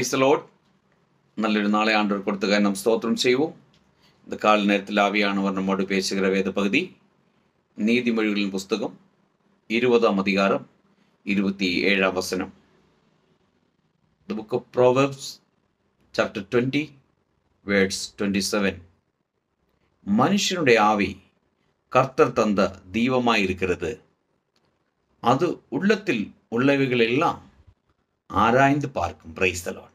Praise the Lord. നല്ലൊരു നാളെ ஆண்டவர் கொடுத்துக்க நாம் ஸ்தோத்திரம் செய்வோம். இந்த கால நேரத்தில் ஆவியானவர் நம்மோடு பேசுகிற வேத பகுதி நீதிமொழிகளின் புஸ்தகம் 20ஆம் அதிகாரம் 27ஆம் வசனம். The book of Proverbs chapter 20 verse 27. மனுஷனுடைய ஆவி கர்த்தர் தந்த தீபமாய் இருக்கிறது, அது உள்ளத்தில் உள்ளவைகள் எல்லாம் ஆராய்ந்து பார்க்கும். Praise the lord.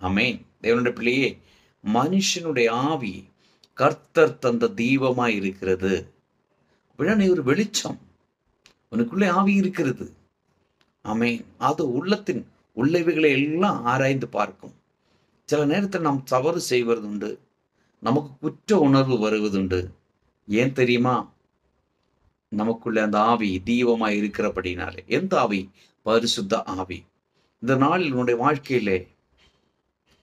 ஆமென். தேவனுடைய பிள்ளையே, மனுஷனுடைய ஆவி கர்த்தர் தந்த தீபமாய் இருக்கிறது. அப்படின்னா நீ ஒரு வெளிச்சம், உனக்குள்ளே ஆவி இருக்கிறது. ஆமென். அது உள்ளத்தின் உள்ளவைகளை எல்லாம் ஆராய்ந்து பார்க்கும். சில நேரத்தில் நாம் தவறு செய்வதுண்டு, நமக்கு குற்ற உணர்வு வருவதுண்டு. ஏன் தெரியுமா? நமக்குள்ள அந்த ஆவி தீபமாய் இருக்கிறபடினாலே. எந்த ஆவி? பரிசுத்த ஆவி. இந்த நாளில் உன்னுடைய வாழ்க்கையிலே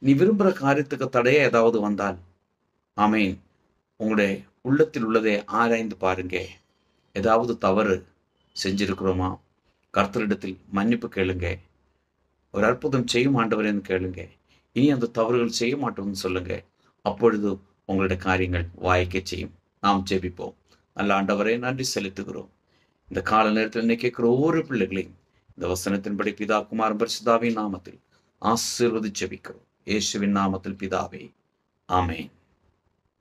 நீ விரும்புகிற காரியத்துக்கு தடையா ஏதாவது வந்தால், ஆமேன், உங்களுடைய உள்ளத்தில் உள்ளதை ஆராய்ந்து பாருங்க. ஏதாவது தவறு செஞ்சிருக்கிறோமா? கர்த்தரிடத்தில் மன்னிப்பு கேளுங்க. ஒரு அற்புதம் செய்ய ஆண்டவரேன்னு கேளுங்க. இனி அந்த தவறுகள் செய்ய மாட்டோம்னு சொல்லுங்க. அப்பொழுது உங்களுடைய காரியங்கள் வாய்க்க செய்யும். நாம் ஜெபிப்போம். நல்ல ஆண்டவரே, நன்றி செலுத்துகிறோம். இந்த கால நேரத்தில் என்ன கேட்கிற ஒவ்வொரு பிள்ளைகளையும் இந்த வசனத்தின்படி பிதா குமாரன் பரிசுத்தாவின் நாமத்தில் ஆசீர்வதித்து ஜெபிக்கிறோம். இயேசுவின் நாமத்தில் பிதாவே, ஆமென்.